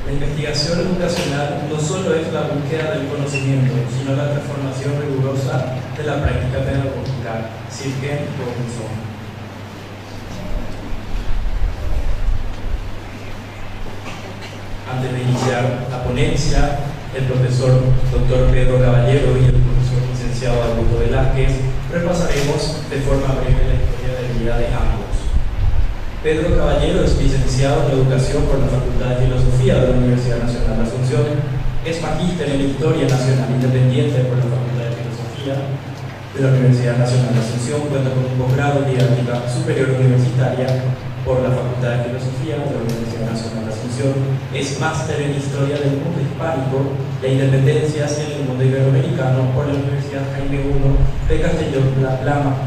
La investigación educacional no solo es la búsqueda del conocimiento, sino la transformación rigurosa de la práctica pedagógica. Sirken Robinson. Antes de iniciar la ponencia, el profesor Dr. Pedro Caballero y el profesor licenciado Augusto Velázquez repasaremos de forma breve la historia de vida de ambos. Pedro Caballero es licenciado en Educación por la Facultad de Filosofía de la Universidad Nacional de Asunción, es magíster en Historia Nacional Independiente por la Facultad de Filosofía de la Universidad Nacional de Asunción, cuenta con un posgrado en Didáctica Superior Universitaria por la Facultad de Filosofía de la Universidad Nacional de Asunción, es máster en Historia del Mundo Hispánico e Independencias en el Mundo Iberoamericano por la Universidad Jaime I de Castellón La Plana,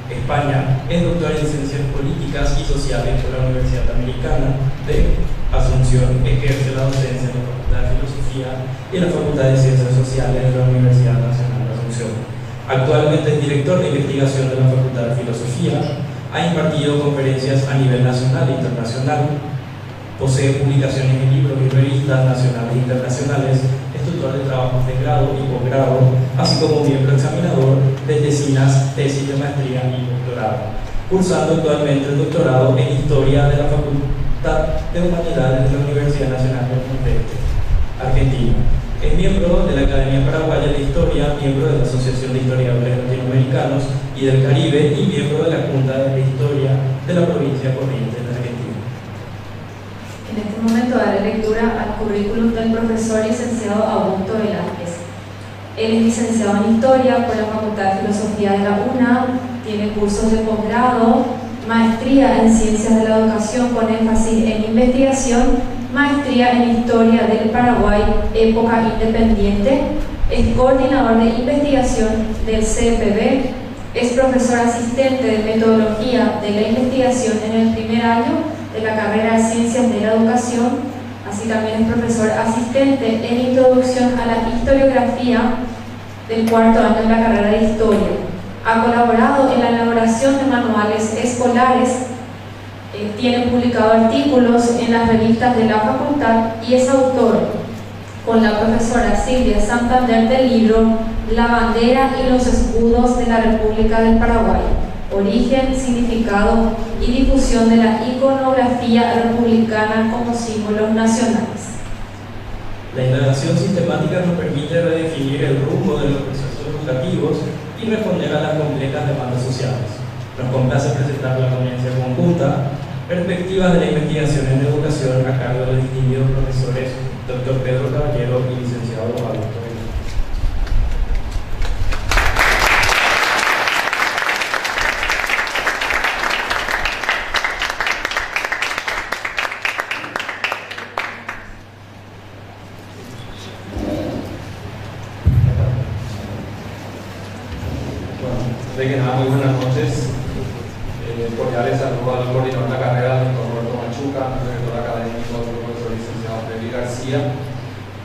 España, es doctor en Ciencias Políticas y Sociales por la Universidad Americana de Asunción, ejerce la docencia en la Facultad de Filosofía y en la Facultad de Ciencias Sociales de la Universidad Nacional de Asunción. Actualmente es director de investigación de la Facultad de Filosofía, ha impartido conferencias a nivel nacional e internacional, posee publicaciones en libros y revistas nacionales e internacionales, es tutor de trabajos de grado y posgrado, así como miembro examinador de tesinas, tesis de maestría y doctorado, cursando actualmente el doctorado en Historia de la Facultad de Humanidades de la Universidad Nacional del Nordeste, Argentina. Es miembro de la Academia Paraguaya de Historia, miembro de la Asociación de Historiadores Latinoamericanos y del Caribe y miembro de la Junta de Historia de la Provincia Corrientes de Argentina. En este momento daré lectura al currículum del profesor licenciado Augusto Velázquez. Él es licenciado en Historia por la Facultad de Filosofía de la UNAM, tiene cursos de posgrado, maestría en Ciencias de la Educación con énfasis en investigación, maestría en Historia del Paraguay, época independiente, es coordinador de investigación del CFB, es profesor asistente de metodología de la investigación en el primer año de la carrera de Ciencias de la Educación, así también es profesor asistente en introducción a la historiografía del cuarto año de la carrera de Historia. Ha colaborado en la elaboración de manuales escolares, tiene publicado artículos en las revistas de la facultad y es autor con la profesora Silvia Santander del libro La bandera y los escudos de la República del Paraguay, origen, significado y difusión de la iconografía republicana como símbolos nacionales. La indagación sistemática nos permite redefinir el rumbo de los procesos educativos y responder a las complejas demandas sociales. Nos complace presentar la ponencia conjunta Perspectivas de la investigación en educación a cargo de los distinguidos profesores Dr. Pedro Caballero y licenciado Augusto Velázquez. De que nada, muy buenas noches. Cordiales saludos al coordinador de la carrera, el doctor Roberto Machuca, al director académico, el profesor licenciado Freddy García,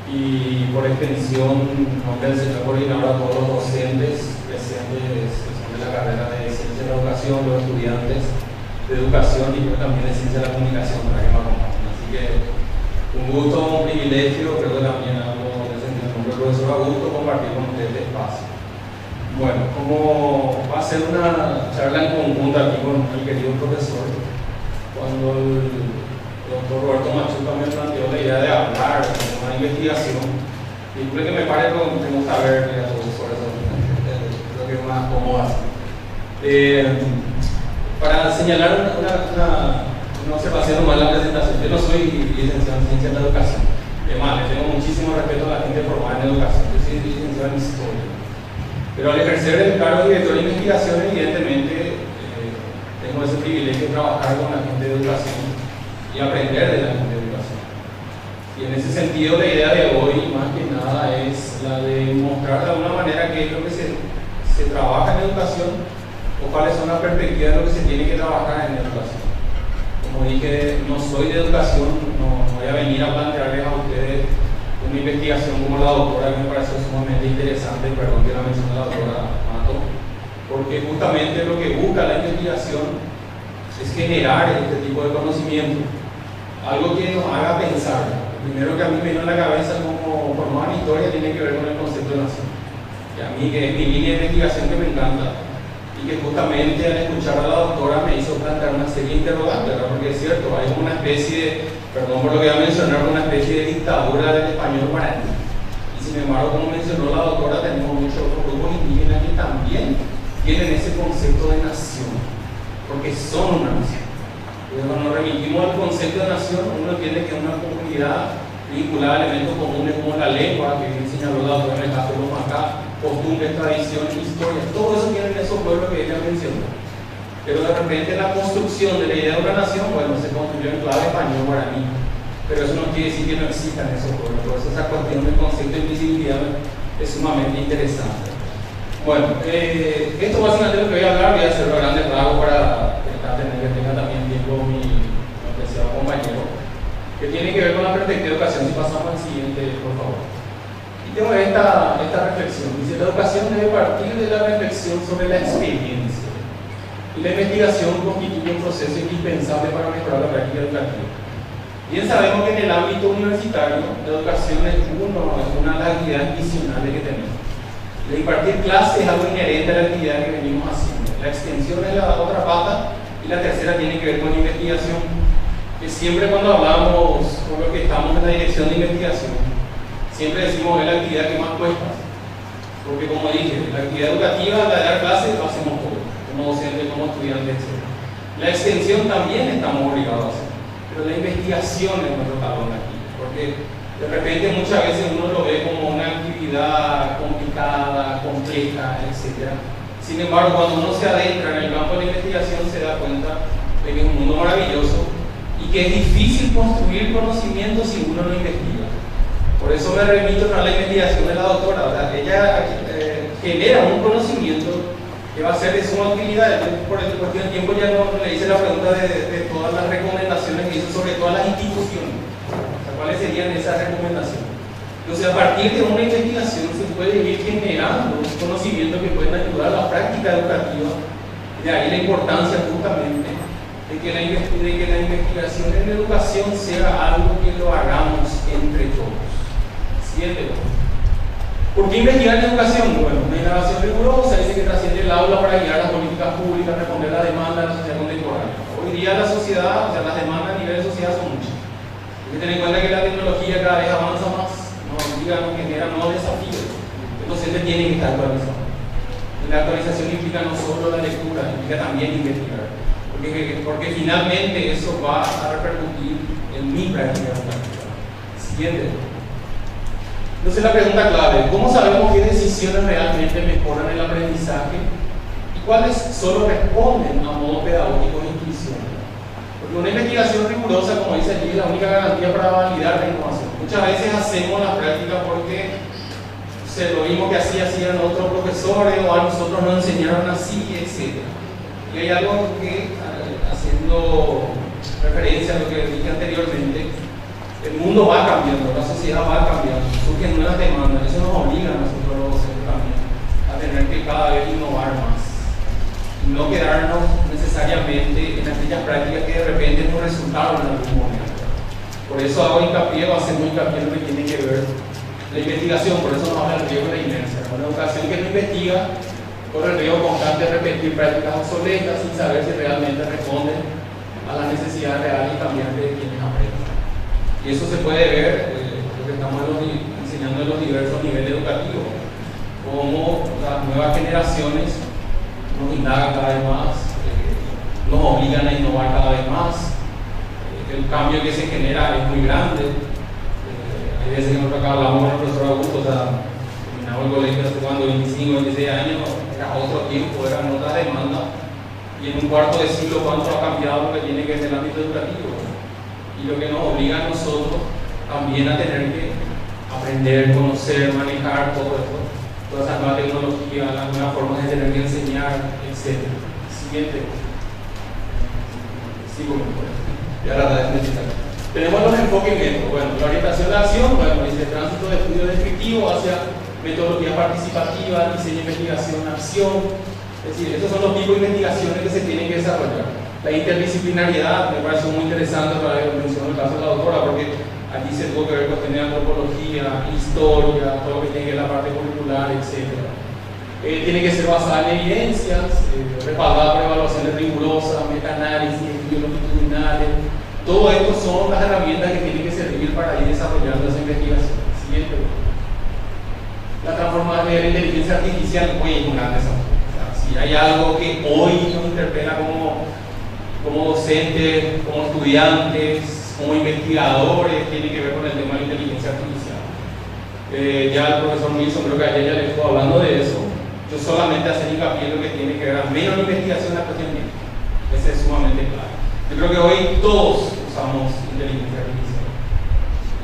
y por extensión, en nombre del señor coordinador, a todos los docentes presentes que son de la carrera de Ciencia de la Educación, los estudiantes de Educación y también de Ciencia de la Comunicación, para que me acompañen. Así que un gusto, un privilegio, creo que también hablo en el nombre del profesor Augusto, compartir con ustedes este espacio. Bueno, como va a ser una charla en conjunto aquí con el querido profesor, cuando el doctor Roberto Machuca me planteó la idea de hablar de una investigación, y creo que me pare con que saber sobre eso, creo que es más cómodo así. Para señalar una observación nomás en la presentación, yo no soy licenciado en Ciencia de la Educación, además le tengo muchísimo respeto a la gente formada en educación, yo soy licenciado en Historia. Pero al ejercer el cargo de director de investigación, evidentemente tengo ese privilegio de trabajar con la gente de educación y aprender de la gente de educación. Y en ese sentido, la idea de hoy, más que nada, es la de mostrar de alguna manera qué es lo que se trabaja en educación o cuáles son las perspectivas de lo que se tiene que trabajar en educación. Como dije, no soy de educación, no voy a venir a plantearles a ustedes una investigación como la doctora, que me pareció sumamente interesante, perdón que la mencioné la doctora Mato, porque justamente lo que busca la investigación es generar este tipo de conocimiento. algo que nos haga pensar. Lo primero que a mí me vino a la cabeza como formar una historia tiene que ver con el concepto de nación. Y a mí, que es mi línea de investigación que me encanta, y que justamente al escuchar a la doctora me hizo plantear una serie de interrogantes, ¿verdad? Porque es cierto, hay una especie de, perdón por lo que voy a mencionar, una especie de dictadura del español guaraní. Y sin embargo, como mencionó la doctora, tenemos muchos otros grupos indígenas que también tienen ese concepto de nación, porque son una nación. Y cuando nos remitimos al concepto de nación, uno entiende que es una comunidad vinculada a elementos comunes como la lengua, que bien señaló la doctora en el caso de los Macá, costumbres, tradiciones, historias, todo eso tienen esos pueblos que ella mencionó. Pero de repente la construcción de la idea de una nación, bueno, se construyó en clave español guaraní. Pero eso no quiere decir que no existan esos pueblos. Por eso esa cuestión del concepto de invisibilidad es sumamente interesante. Bueno, esto básicamente es lo que voy a hablar, voy a hacerlo a grandes rasgos para que tenga también tiempo mi apreciado compañero, que tiene que ver con la perspectiva de educación. Si pasamos al siguiente, por favor. Y tengo esta reflexión. Dice, la educación debe partir de la reflexión sobre la experiencia. Y la investigación constituye un proceso indispensable para mejorar la práctica educativa. Bien sabemos que en el ámbito universitario, la educación es una de las actividades misionales que tenemos. El impartir clases es algo inherente a la actividad que venimos haciendo. La extensión es la otra pata, y la tercera tiene que ver con la investigación. Que siempre cuando hablamos con los que estamos en la dirección de investigación, siempre decimos que es la actividad que más cuesta, porque como dije, la actividad educativa, la de dar clases, lo hacemos todos, como docentes, como estudiantes, etc. La extensión también estamos obligados a hacer, pero la investigación es nuestro talón aquí, porque de repente muchas veces uno lo ve como una actividad complicada, compleja, etc. Sin embargo, cuando uno se adentra en el campo de la investigación, se da cuenta de que es un mundo maravilloso y que es difícil construir conocimiento si uno no investiga. Por eso me remito a la investigación de la doctora, ¿verdad? Ella genera un conocimiento que va a ser de suma utilidad. Por el cuestión del tiempo ya no le hice la pregunta de todas las recomendaciones que hizo sobre todas las instituciones. O sea, ¿cuáles serían esas recomendaciones? Entonces, a partir de una investigación se puede ir generando conocimientos que pueden ayudar a la práctica educativa. De ahí la importancia justamente de que la investigación en la educación sea algo que lo hagamos entre todos. Siguiente. ¿Por qué investigar en educación? Bueno, una innovación rigurosa dice que trasciende el aula para guiar las políticas públicas, responder a la demanda de la sociedad contemporánea. Hoy día la sociedad, o sea, las demandas a nivel de sociedad son muchas. Hay que tener en cuenta que la tecnología cada vez avanza más, nos genera nuevos desafíos. El docente tiene que estar actualizado. La actualización implica no solo la lectura, implica también investigar. Porque finalmente eso va a repercutir en mi práctica educativa. Siguiente. Entonces la pregunta clave, ¿cómo sabemos qué decisiones realmente mejoran el aprendizaje y cuáles solo responden a modo pedagógico e intuición? Porque una investigación rigurosa, como dice allí, es la única garantía para validar la innovación. Muchas veces hacemos la práctica porque lo mismo que hacían otros profesores o a nosotros nos enseñaron así, etc. Y hay algo que, haciendo referencia a lo que dije anteriormente, el mundo va cambiando, la sociedad va cambiando, surgen nuevas demandas, eso nos obliga a nosotros los docentes también a tener que cada vez innovar más y no quedarnos necesariamente en aquellas prácticas que de repente nos resultaron en algún momento. Por eso hago hincapié o hacemos hincapié en lo que tiene que ver la investigación, por eso nos habla el riesgo de la inercia. Una educación que no investiga corre el riesgo constante de repetir prácticas obsoletas sin saber si realmente responden a las necesidades reales y cambiantes de quienes aprenden. Y eso se puede ver, lo que estamos enseñando en los diversos niveles educativos, cómo las nuevas generaciones nos indagan cada vez más, nos obligan a innovar cada vez más, el cambio que se genera es muy grande. Hay veces que nosotros acá hablamos con el profesor Augusto, o sea, terminamos el colegio hace cuando 25, 26 años, era otro tiempo, eran otras demandas, y en un cuarto de siglo cuánto ha cambiado lo que tiene que ver el ámbito educativo. Y lo que nos obliga a nosotros también a tener que aprender, conocer, manejar todo esto, todas esas nuevas tecnologías, las nuevas formas de tener que enseñar, etc. Siguiente. Sigo mejor. Y ahora tenemos los enfoques métodos. Bueno, la orientación de la acción, bueno, dice tránsito de estudio descriptivo hacia metodología participativa, diseño, investigación, acción. Es decir, esos son los tipos de investigaciones que se tienen que desarrollar. La interdisciplinariedad me parece muy interesante, para que menciono el caso de la doctora, porque aquí se tuvo que ver cuestiones de antropología, historia, todo lo que tiene que ver la parte curricular, etc. Tiene que ser basada en evidencias, respaldada por evaluaciones rigurosas, metaanálisis, estudios longitudinales. Todo esto son las herramientas que tienen que servir para ir desarrollando esa investigación. Siguiente. La transformación de la inteligencia artificial hoy es un gran desafío. O sea, si hay algo que hoy nos interpela como docentes, como estudiantes, como investigadores, tiene que ver con el tema de la inteligencia artificial. Ya el profesor Wilson, creo que ayer ya le estuvo hablando de eso. Yo solamente hacer hincapié en lo que tiene que ver, al menos la investigación, la cuestión de ese es sumamente claro. Yo creo que hoy todos usamos inteligencia artificial.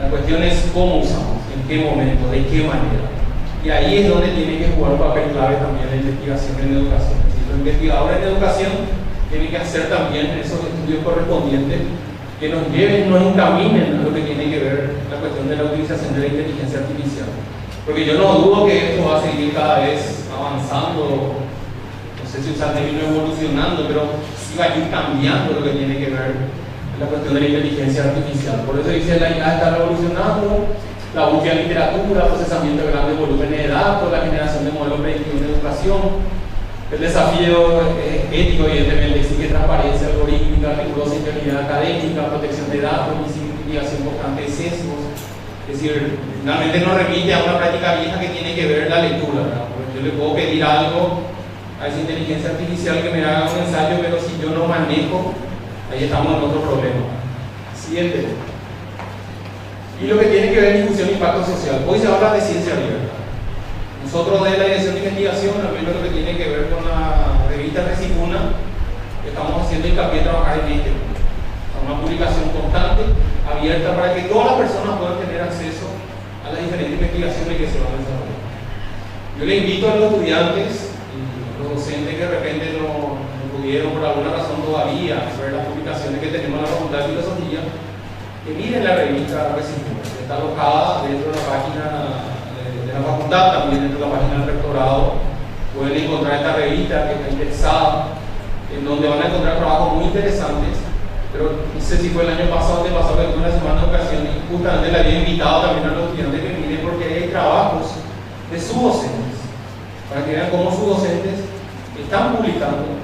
La cuestión es cómo usamos, en qué momento, de qué manera. Y ahí es donde tiene que jugar un papel clave también la investigación en educación. Es decir, los investigadores en educación tienen que hacer también esos estudios correspondientes que nos lleven, nos encaminen a lo que tiene que ver la cuestión de la utilización de la inteligencia artificial. Porque yo no dudo que esto va a seguir cada vez avanzando, no sé si usar el término evolucionando, pero sí va a ir cambiando lo que tiene que ver la cuestión de la inteligencia artificial. Por eso dice la IA está revolucionando la búsqueda de literatura, procesamiento de grandes volúmenes de datos, la generación de modelos predictivos de educación. El desafío ético, evidentemente, exige transparencia algorítmica, rigurosa integridad académica, protección de datos, mitigación constante de sesgos. Es decir, finalmente nos remite a una práctica vieja que tiene que ver la lectura, ¿verdad? Porque yo le puedo pedir algo a esa inteligencia artificial que me haga un ensayo, pero si yo no manejo, ahí estamos en otro problema. Siguiente. Y lo que tiene que ver difusión e impacto social. Hoy se habla de ciencia abierta. Nosotros de la Dirección de Investigación, al menos lo que tiene que ver con la revista Recicuna, estamos haciendo hincapié en trabajar en este punto. Una publicación constante, abierta, para que todas las personas puedan tener acceso a las diferentes investigaciones que se van a desarrollar. Yo le invito a los estudiantes y a los docentes que de repente no pudieron por alguna razón todavía ver las publicaciones que tenemos en la Facultad de Filosofía, que miren la revista Recicuna, que está alojada dentro de la página de la facultad, también dentro de la página del rectorado. Pueden encontrar esta revista que está indexada, en donde van a encontrar trabajos muy interesantes. Pero no sé si fue el año pasado o antepasado que tuve una semana de ocasión y justamente le había invitado también a los estudiantes que miren, porque hay trabajos de subdocentes, para que vean cómo sus docentes están publicando.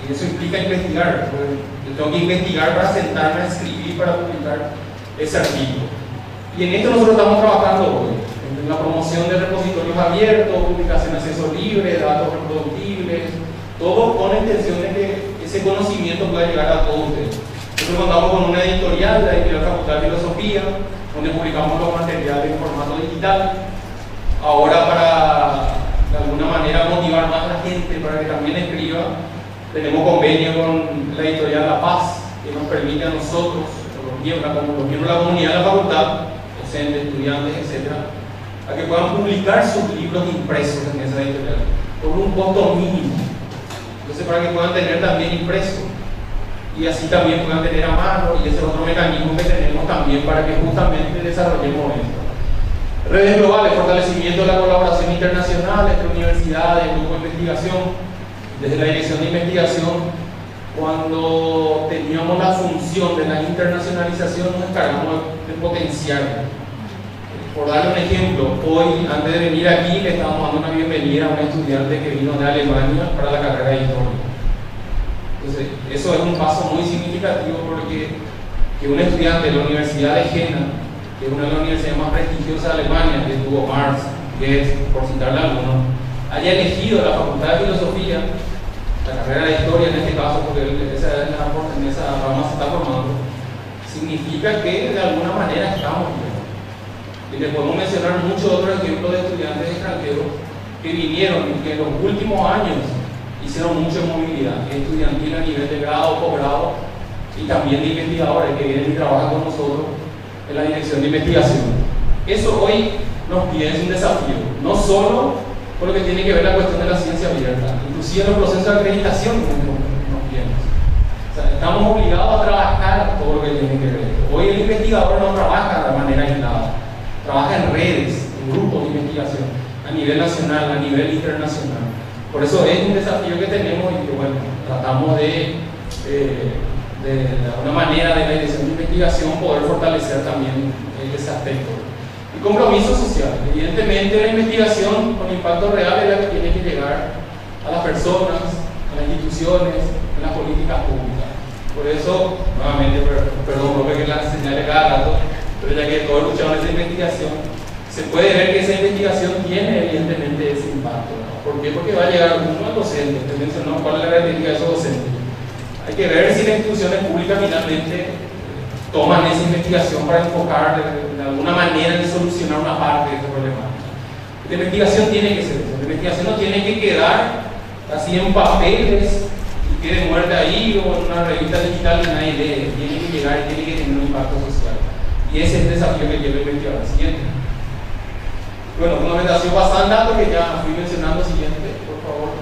Y eso implica investigar. Yo tengo que investigar para sentarme a escribir, para publicar ese artículo. Y en esto nosotros estamos trabajando hoy, en la promoción de repositorios abiertos, publicación de acceso libre, datos reproductibles, todo con la intención de que ese conocimiento pueda llegar a todos ustedes. Nosotros contamos con una editorial, la editorial Facultad de Filosofía, donde publicamos los materiales en formato digital. Ahora, para de alguna manera motivar más a la gente para que también escriba, tenemos convenio con la editorial La Paz, que nos permite a nosotros, como los miembros de la comunidad de la facultad, docentes, estudiantes, etc., a que puedan publicar sus libros impresos en esa editorial por un costo mínimo. Entonces, para que puedan tener también impreso y así también puedan tener a mano, y ese es otro mecanismo que tenemos también para que justamente desarrollemos esto. Redes globales, fortalecimiento de la colaboración internacional entre universidades, grupos de investigación. Desde la Dirección de Investigación, cuando teníamos la función de la internacionalización, nos encargamos de potenciar. Por darle un ejemplo, hoy, antes de venir aquí, le estábamos dando una bienvenida a un estudiante que vino de Alemania para la carrera de Historia. Entonces, eso es un paso muy significativo, porque que un estudiante de la Universidad de Jena, que es una de las universidades más prestigiosas de Alemania, que tuvo Marx, Goethe, por citarle algunos, haya elegido la Facultad de Filosofía, la carrera de Historia en este caso, porque en esa rama se está formando, significa que de alguna manera estamos bien. Y les podemos mencionar muchos otros ejemplos de estudiantes extranjeros que vinieron y que en los últimos años hicieron mucha movilidad estudiantil a nivel de grado, posgrado, y también de investigadores que vienen y trabajan con nosotros en la Dirección de Investigación. Eso hoy nos pide un desafío, no solo por lo que tiene que ver la cuestión de la ciencia abierta, inclusive en los procesos de acreditación nos piden. O sea, estamos obligados a trabajar todo lo que tiene que ver. Hoy el investigador no trabaja de manera aislada, trabaja en redes, en grupos de investigación, a nivel nacional, a nivel internacional. Por eso es un desafío que tenemos y que, bueno, tratamos de de alguna manera de la dirección de investigación poder fortalecer también ese aspecto. Y compromiso social. Evidentemente la investigación con impacto real es la que tiene que llegar a las personas, a las instituciones, a las políticas públicas. Por eso, nuevamente, perdón, creo que la señale cada rato, pero ya que todos luchamos en esa investigación, se puede ver que esa investigación tiene evidentemente ese impacto, ¿no? ¿Por qué? Porque va a llegar uno al docente. Usted mencionó cuál es la característica de esos docentes. Hay que ver si las instituciones públicas finalmente toman esa investigación para enfocar de alguna manera en solucionar una parte de este problema. La investigación tiene que ser eso. La investigación no tiene que quedar así en papeles y quede muerta ahí o en una revista digital que nadie lee. Tiene que llegar y tiene que tener un impacto social. Y ese es el desafío que quiero investigar. Siguiente. Bueno, fundamentación basada en datos que ya fui mencionando. Siguiente, por favor.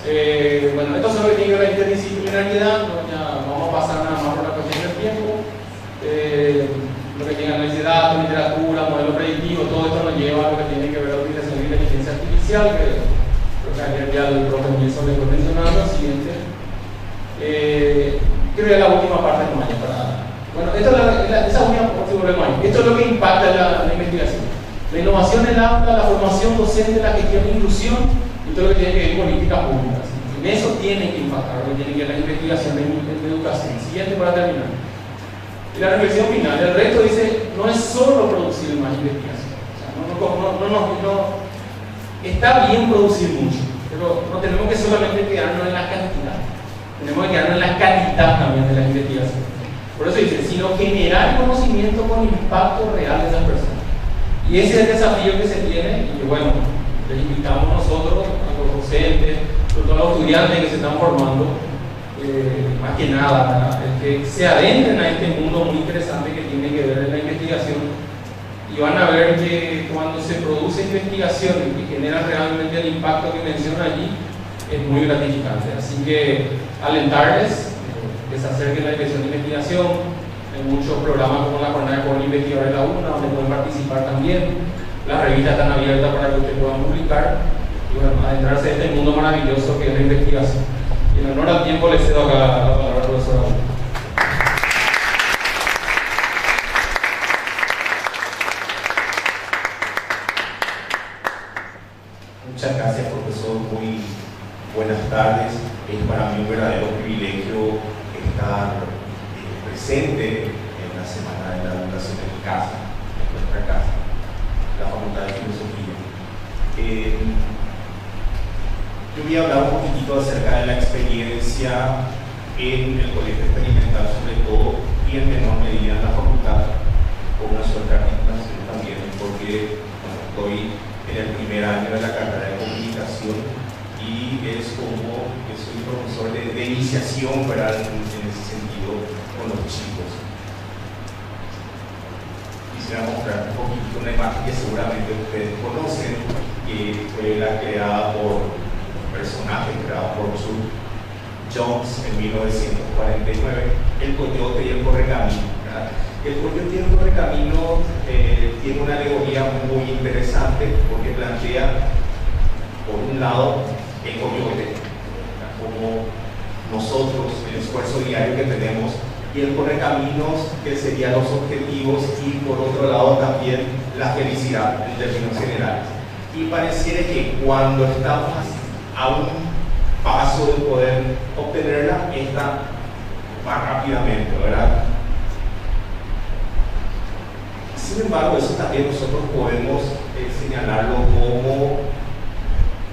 Bueno, esto es lo que tiene que ver la interdisciplinariedad. ¿No? Ya vamos a pasar nada más por la cuestión del tiempo. Lo que tiene análisis de datos, literatura, modelo predictivo, todo esto nos lleva a lo que tiene que ver la utilización de inteligencia artificial, que creo que ayer ya el profe Wilson le fue mencionando. Siguiente. Creo que la última parte no vaya para. Bueno, esto es esa última parte. Esto es lo que impacta la investigación. La innovación en el aula, la formación docente, la gestión de inclusión y todo lo que tiene que ver con políticas públicas. En eso tiene que impactar, lo que tiene que ver la investigación en educación. Siguiente para terminar. Y la reflexión final, el reto dice, no es solo producir más investigación. O sea, está bien producir mucho, pero no tenemos que solamente quedarnos en la cantidad. Tenemos que quedarnos en la calidad también de la investigación. Por eso dice, sino generar conocimiento con impacto real de esas personas. Y ese es el desafío que se tiene y que, bueno, les invitamos nosotros, a los docentes, sobre todo a los estudiantes que se están formando, más que nada, que se adentren a este mundo muy interesante que tiene que ver en la investigación, y van a ver que cuando se produce investigación y genera realmente el impacto que menciona allí, es muy gratificante. Así que alentarles que se acerquen a la dirección de investigación. Hay muchos programas como la Jornada de Jóvenes Investigadores de la UNA, donde pueden participar también. Las revistas están abiertas para que ustedes puedan publicar y, bueno, adentrarse en este mundo maravilloso que es la investigación. Y en honor al tiempo les cedo acá la palabra al profesor Raúl. Muchas gracias, profesor. Muy buenas tardes. Es para mí un verdadero privilegio estar presente en la Semana de la Educación en mi casa, en nuestra casa, la Facultad de Filosofía. Yo voy a hablar un poquitito acerca de la experiencia en el Colegio Experimental, sobre todo, y en menor medida en la facultad, con una suerte articulación también, porque bueno, estoy en el primer año de la carrera de comunicación y es como que soy profesor de iniciación, ¿verdad? En ese sentido con los chicos. Quisiera mostrar un poquito una imagen que seguramente ustedes conocen, que fue la creada por un personaje creado por Chuck Jones en 1949, el coyote y el correcamino, ¿verdad? El coyote y el correcamino tiene una alegoría muy interesante porque plantea, por un lado, el coyote, ¿verdad? Como nosotros, el esfuerzo diario que tenemos, y el correcaminos, que serían los objetivos, y por otro lado también la felicidad en términos generales. Y pareciera que cuando estamos a un paso de poder obtenerla, esta va rápidamente, ¿verdad? Sin embargo, eso también nosotros podemos señalarlo como,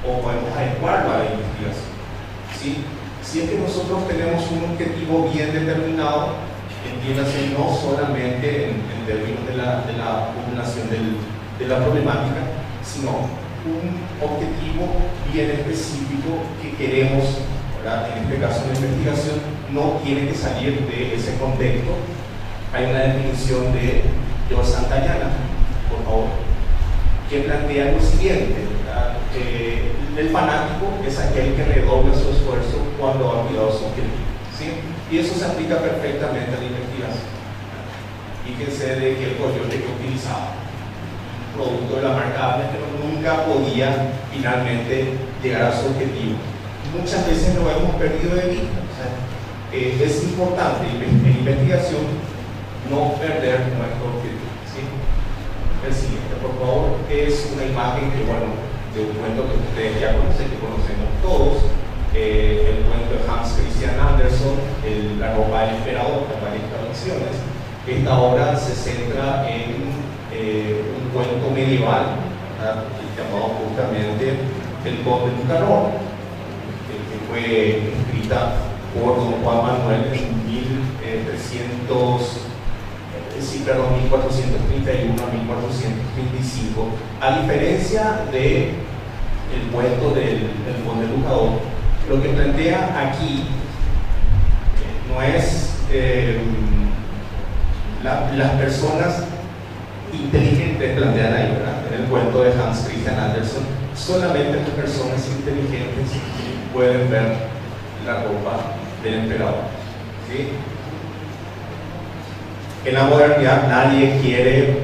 o podemos adecuarlo a la investigación, ¿sí? Si es que nosotros tenemos un objetivo bien determinado, entiéndase no solamente en términos de la formulación de la problemática, sino un objetivo bien específico que queremos, ¿verdad? En este caso de investigación, no tiene que salir de ese contexto. Hay una definición de George Santayana, por favor, que plantea lo siguiente, ¿verdad? El fanático es aquel que redobla su esfuerzo cuando ha olvidado su objetivo, ¿sí? Y eso se aplica perfectamente a la investigación. Fíjense de que el coyote que utilizaba, producto de la marca Apple, pero nunca podía finalmente llegar a su objetivo. Muchas veces lo hemos perdido de vista. O sea, es importante en investigación no perder nuestro objetivo, ¿sí? El siguiente, por favor, es una imagen que, bueno, de un cuento que ustedes ya conocen, que conocemos todos, el cuento de Hans Christian Andersen, La ropa del emperador, en varias traducciones. Esta obra se centra en un cuento medieval, ¿verdad?, llamado justamente El Conde Lucanor, que fue escrita por don Juan Manuel en 1431 a 1435. A diferencia de el cuento del Conde Lucanor, lo que plantea aquí no es las personas inteligentes plantean ahí, ¿verdad? En el cuento de Hans Christian Andersen, solamente las personas inteligentes pueden ver la ropa del emperador, ¿sí? En la modernidad nadie quiere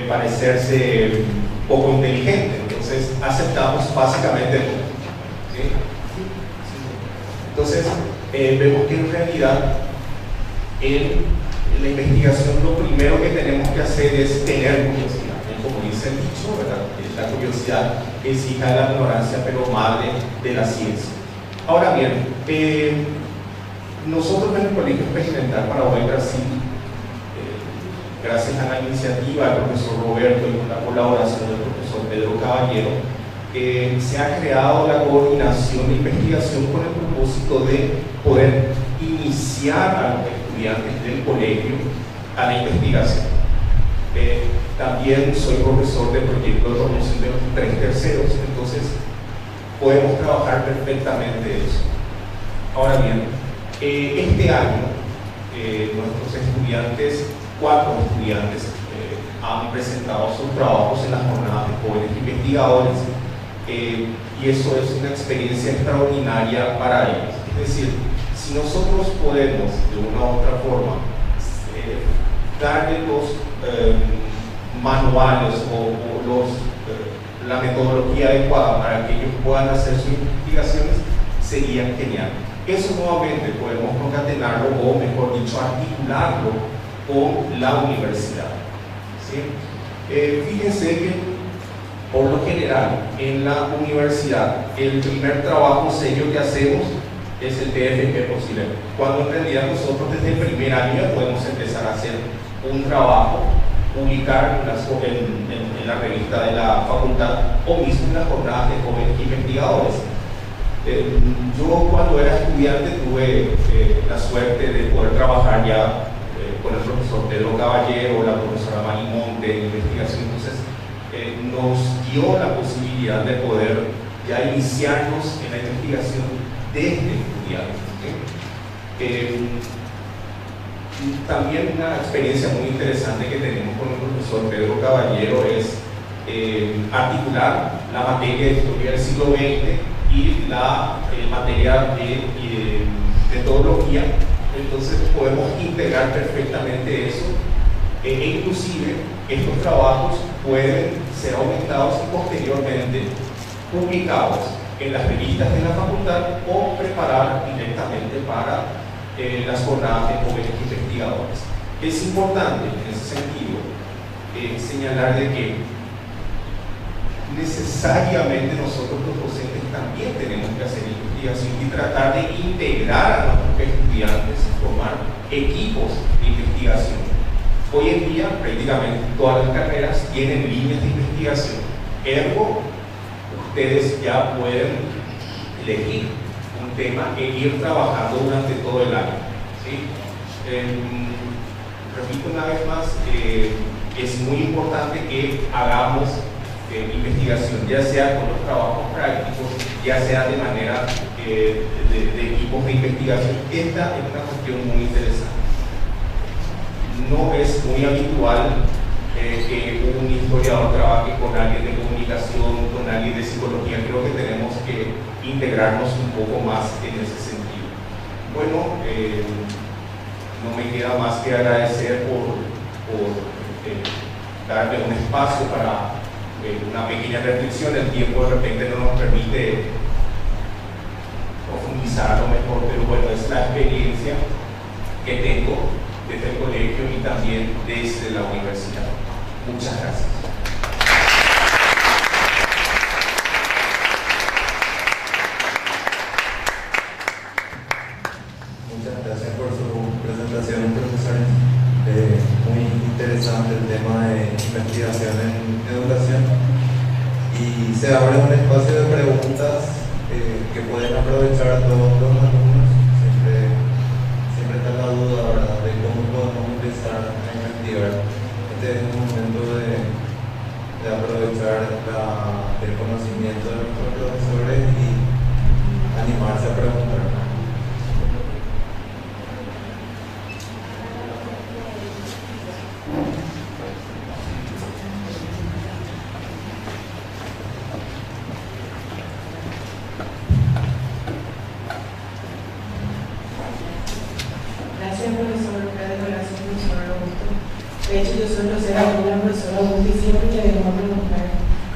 parecerse poco inteligente, entonces aceptamos básicamente todo, ¿sí? Entonces vemos que en realidad en la investigación lo primero que tenemos que hacer es tener curiosidad, como dice el dicho, ¿verdad? La curiosidad es hija de la ignorancia, pero madre de la ciencia. Ahora bien, nosotros en el Colegio Experimental Paraguay Brasil, gracias a la iniciativa del profesor Roberto y con la colaboración del profesor Pedro Caballero, se ha creado la coordinación de investigación con el propósito de poder iniciar a los estudiantes del colegio a la investigación. También soy profesor de proyecto de promoción de los 3 terceros, entonces podemos trabajar perfectamente eso. Ahora bien, este año nuestros estudiantes, 4 estudiantes, han presentado sus trabajos en las jornadas de jóvenes investigadores, y eso es una experiencia extraordinaria para ellos. Es decir, si nosotros podemos de una u otra forma darle los manuales o la metodología adecuada para que ellos puedan hacer sus investigaciones, sería genial. Eso nuevamente podemos concatenarlo, o mejor dicho, articularlo con la universidad, ¿sí? Fíjense que por lo general en la universidad el primer trabajo serio que hacemos es el TFP posible, cuando en realidad nosotros desde el primer año ya podemos empezar a hacer un trabajo, publicar en la revista de la facultad o mismo en las jornadas de jóvenes investigadores. Yo cuando era estudiante tuve la suerte de poder trabajar ya con el profesor Pedro Caballero, la profesora Marimonte en investigación, entonces nos dio la posibilidad de poder ya iniciarnos en la investigación desde estudiantes, ¿sí? También una experiencia muy interesante que tenemos con el profesor Pedro Caballero es articular la materia de historia del siglo XX y la materia de metodología. Entonces podemos integrar perfectamente eso, e inclusive estos trabajos pueden ser aumentados y posteriormente publicados en las revistas de la facultad o preparar directamente para las jornadas de jóvenes investigadores. Es importante en ese sentido señalar de que necesariamente nosotros los docentes también tenemos que hacer investigación y tratar de integrar a nuestros estudiantes, formar equipos de investigación. Hoy en día prácticamente todas las carreras tienen líneas de investigación, ergo ustedes ya pueden elegir un tema e ir trabajando durante todo el año, ¿sí? Repito una vez más, es muy importante que hagamos investigación, ya sea con los trabajos prácticos, ya sea de manera de equipos de investigación. Esta es una cuestión muy interesante. No es muy habitual que un historiador trabaje con alguien de comunicación, con alguien de psicología. Creo que tenemos que integrarnos un poco más en ese sentido. Bueno, no me queda más que agradecer por darme un espacio para una pequeña reflexión. El tiempo de repente no nos permite profundizar a lo mejor, pero bueno, es la experiencia que tengo desde el colegio y también desde la universidad. Muchas gracias. Muchas gracias por su presentación, profesor. Muy interesante el tema de investigación en educación. Y se abre un espacio de preguntas que pueden aprovechar todos los alumnos. Siempre está la duda, ¿verdad?, de cómo podemos empezar a investigar. Este es un momento de aprovechar el conocimiento de nuestros profesores y animarse a preguntar. Gracias, profesor. Gracias, profesor Augusto. De hecho, yo soy la profesora Augusto y siempre le vengo a preguntar.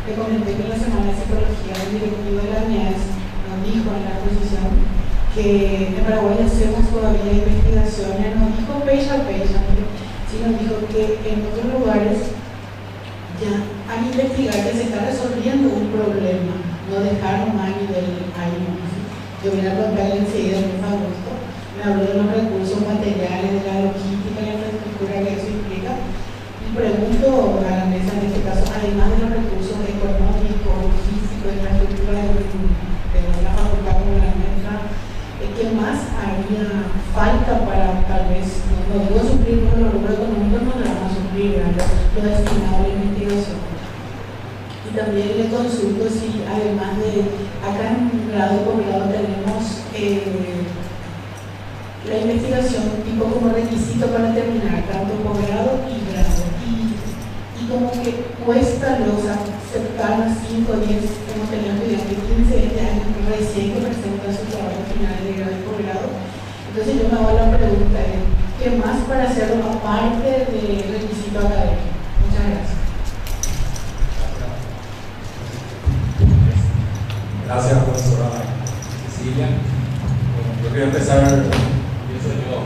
Le comenté que en la semana de psicología el directivo de la UNES nos dijo en la exposición que en Paraguay hacemos todavía investigaciones, nos dijo page a page, sí nos dijo que en otros lugares ya al investigar que se está resolviendo un problema, no dejar más a nivel año. Yo voy a contarle enseguida el profe Augusto. Me habló de los recursos materiales, de la logística y la infraestructura que eso implica. Y pregunto a la mesa en este caso, además de los recursos económicos, físicos, de infraestructura de la facultad como la nuestra, ¿qué más haría falta para tal vez, no digo suplir con los rubros económicos, no le van a suplir lo destinado a la investigación? Y también le consulto si además de acá en grado y posgrado tenemos la investigación tipo como requisito para terminar tanto posgrado y grado, y como que cuesta los aceptar las 5 o 10, hemos tenido estudiantes de 15 años recién que presentan su trabajo final de grado y posgrado. Entonces yo me hago la pregunta, ¿qué más para hacerlo aparte del requisito académico? Muchas gracias. Gracias, profesora Cecilia. Bueno, yo quiero empezar, pienso yo,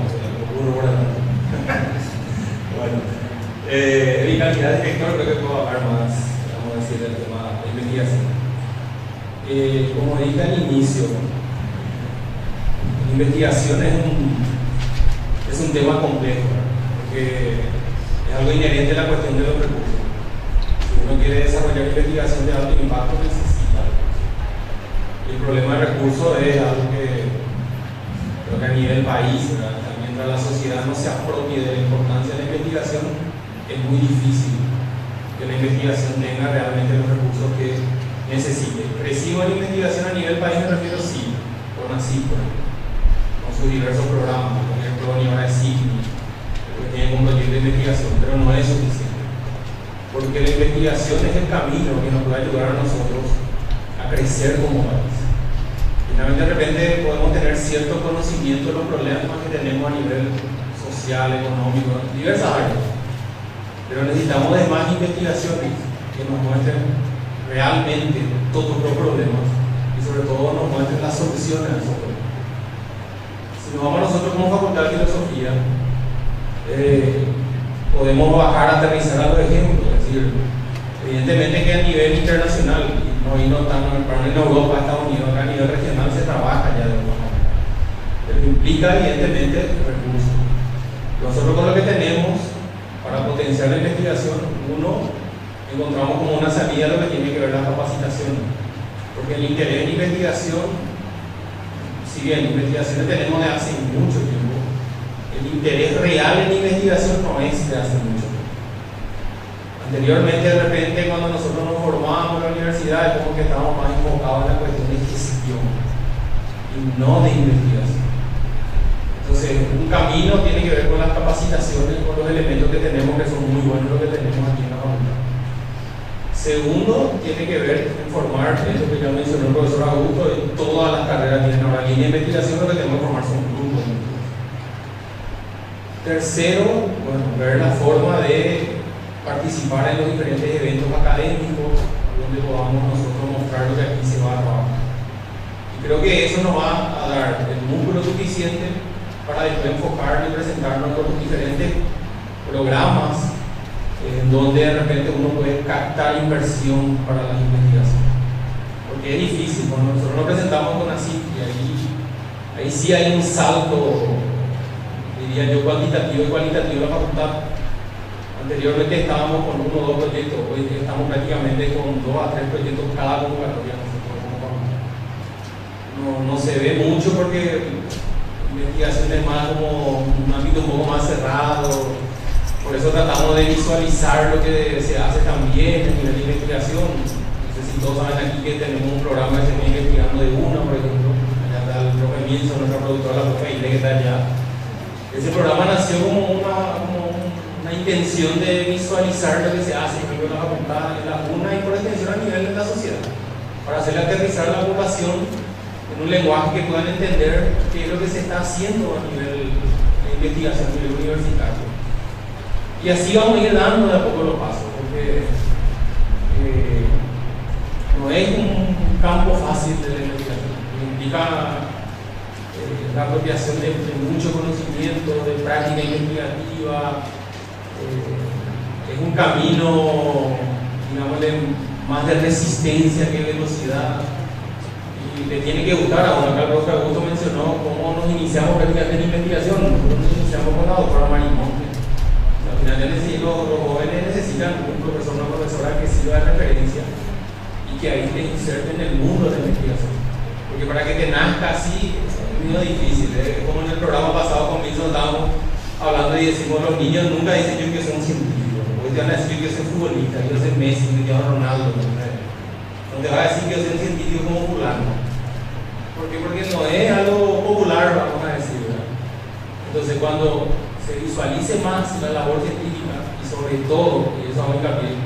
bueno, mi calidad de director creo que puedo hablar más, vamos a decir, del tema de investigación. Como dije al inicio, la investigación es un tema complejo, porque es algo inherente a la cuestión de los recursos. Si uno quiere desarrollar investigación de alto impacto, necesita recursos. Y el problema de recursos es algo que creo que a nivel país, ¿verdad?, mientras la sociedad no se apropie de la importancia de la investigación, es muy difícil que la investigación tenga realmente los recursos que necesite. Recibo en investigación a nivel país, me refiero sí, con ASIC, con sus diversos programas, por ejemplo, ahora es CICNI, que tiene un proyecto de investigación, pero no es suficiente. Porque la investigación es el camino que nos puede ayudar a nosotros a crecer como país. Finalmente, de repente podemos tener cierto conocimiento de los problemas que tenemos a nivel social, económico, diversas áreas. Pero necesitamos de más investigaciones que nos muestren realmente todos los problemas y sobre todo nos muestren las soluciones a esos problemas. Si nos vamos nosotros como Facultad de Filosofía, podemos bajar, aterrizar a los ejemplos, es decir, evidentemente que a nivel internacional, no tan en Europa, Estados Unidos, acá a nivel regional se trabaja ya de alguna manera, pero implica evidentemente recursos. Nosotros con lo que tenemos para potenciar la investigación, uno, encontramos como una salida lo que tiene que ver la capacitación, porque el interés en investigación, si bien investigaciones tenemos de hace mucho tiempo, el interés real en investigación no es de hace mucho tiempo. Anteriormente, de repente, cuando nosotros nos formábamos en la universidad, es como que estábamos más enfocados en la cuestión de gestión y no de investigación. Entonces, un camino tiene que ver con las capacitaciones, con los elementos que tenemos, que son muy buenos los que tenemos aquí en la facultad. Segundo, tiene que ver en formar, eso que ya mencionó el profesor Augusto, en todas las carreras tienen ahora línea de investigación, lo que tenemos que formar son grupos. Tercero, bueno, ver la forma de participar en los diferentes eventos académicos, donde podamos nosotros mostrar lo que aquí se va a trabajar. Y creo que eso nos va a dar el músculo suficiente para después enfocarnos y presentarnos con los diferentes programas donde de repente uno puede captar inversión para las investigaciones. Porque es difícil, cuando nosotros nos presentamos con ASIC y ahí sí hay un salto, diría yo, cuantitativo y cualitativo de la facultad. Anteriormente estábamos con 1 o 2 proyectos, hoy estamos prácticamente con 2 a 3 proyectos cada convocatoria. No se ve mucho porque investigación es más como un ámbito un poco más cerrado. Por eso tratamos de visualizar lo que se hace también a nivel de investigación. No sé si todos saben aquí que tenemos un programa que se viene investigando de UNA, por ejemplo. Allá está el profe Milson, nuestra productora, la profe Ile, que está allá. Ese programa nació como una intención de visualizar lo que se hace en la facultad, en la UNA y por extensión a nivel de la sociedad, para hacerle aterrizar a la población en un lenguaje que puedan entender qué es lo que se está haciendo a nivel de investigación, a nivel universitario. Y así vamos a ir dando de a poco los pasos, porque no es un campo fácil de la investigación, implica la apropiación de mucho conocimiento, de práctica investigativa, es un camino, digamos, más de resistencia que velocidad, y le tiene que gustar a uno. Acá el profe Augusto mencionó cómo nos iniciamos prácticamente en investigación. Nosotros nos iniciamos con la doctora Marimonte. Al final los jóvenes necesitan un profesor, una profesora que sirva de referencia y que ahí te inserte en el mundo de la investigación, porque para que te nazca así es muy difícil, como en el programa pasado con Milson estábamos hablando y decimos, los niños nunca dicen yo que soy un científico, hoy te van a decir que yo soy futbolista, yo soy Messi, que yo soy Ronaldo, no te va a decir que yo soy un científico como fulano. ¿Por qué? Porque no es algo popular, vamos a decir, ¿verdad? Entonces cuando se visualice más la labor científica y sobre todo, y eso vamos a hincapié,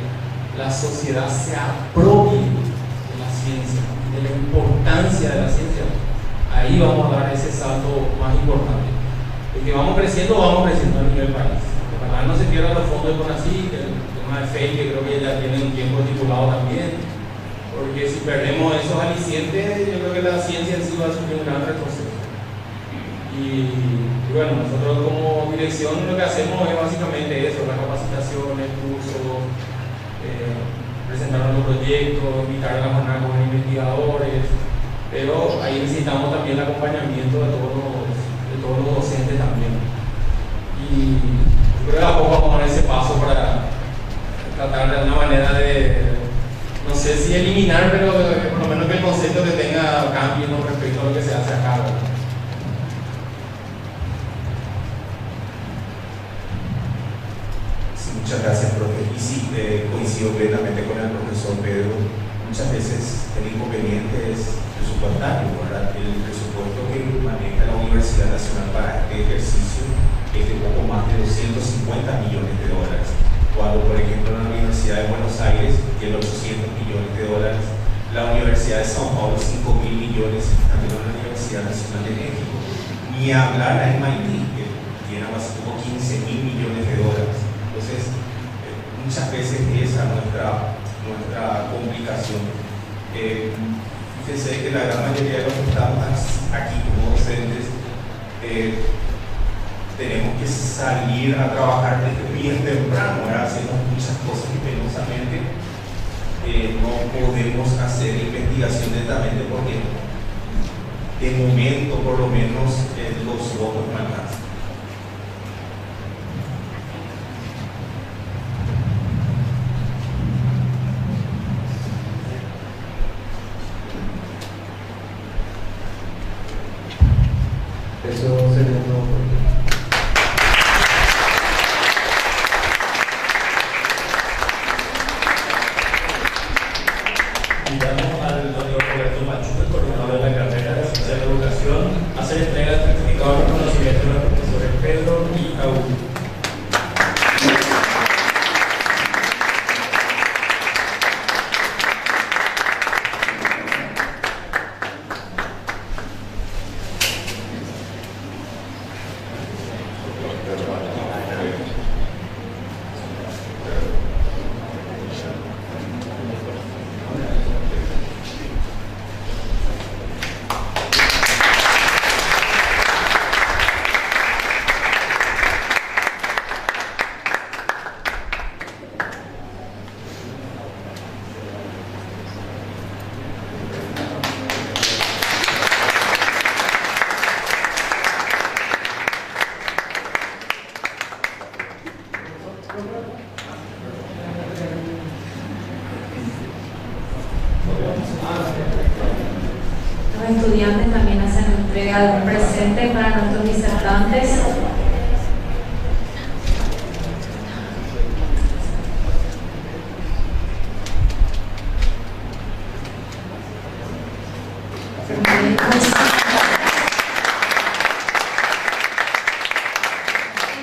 la sociedad se apropie de la ciencia, de la importancia de la ciencia, ahí vamos a dar ese salto más importante. Porque vamos creciendo a nivel país. Ojalá no se pierdan los fondos de CONACYT, el tema de FEI, que creo que ya tiene un tiempo estipulado también, porque si perdemos esos alicientes, yo creo que la ciencia en sí va a sufrir un gran retroceso. Y bueno, nosotros como dirección lo que hacemos es básicamente eso, las capacitaciones, cursos, presentar los proyectos, invitar a la jornada con investigadores, pero ahí necesitamos también el acompañamiento de todos los docentes también. Y yo creo que a poco vamos a dar ese paso para tratar de una manera de, no sé si eliminar, pero por lo menos que el concepto que tenga cambio con respecto a lo que se hace acá, ¿verdad? Muchas gracias, profe. Y sí, coincido plenamente con el profesor Pedro. Muchas veces el inconveniente es presupuestario, ¿verdad? El presupuesto que maneja la Universidad Nacional para este ejercicio es de poco más de 250 millones de dólares. Cuando, por ejemplo, en la Universidad de Buenos Aires tiene 800 millones de dólares, la Universidad de São Paulo 5.000 millones, también la Universidad Nacional de México. Ni hablar la MIT, que tiene más como 15.000 millones de dólares. Entonces, muchas veces esa es nuestra complicación. Fíjense que la gran mayoría de los que estamos aquí como docentes tenemos que salir a trabajar desde bien temprano, haciendo muchas cosas que penosamente no podemos hacer investigación netamente porque de momento por lo menos los votos no alcanzan. Eso sería todo por hoy. Invitamos al doctor Roberto Machuca, coordinador de la carrera de Ciencia de la Educación, a hacer entrega del certificado de reconocimiento de los profesores Pedro y Augusto. estudiantes también hacen entrega de un presente para nuestros disertantes.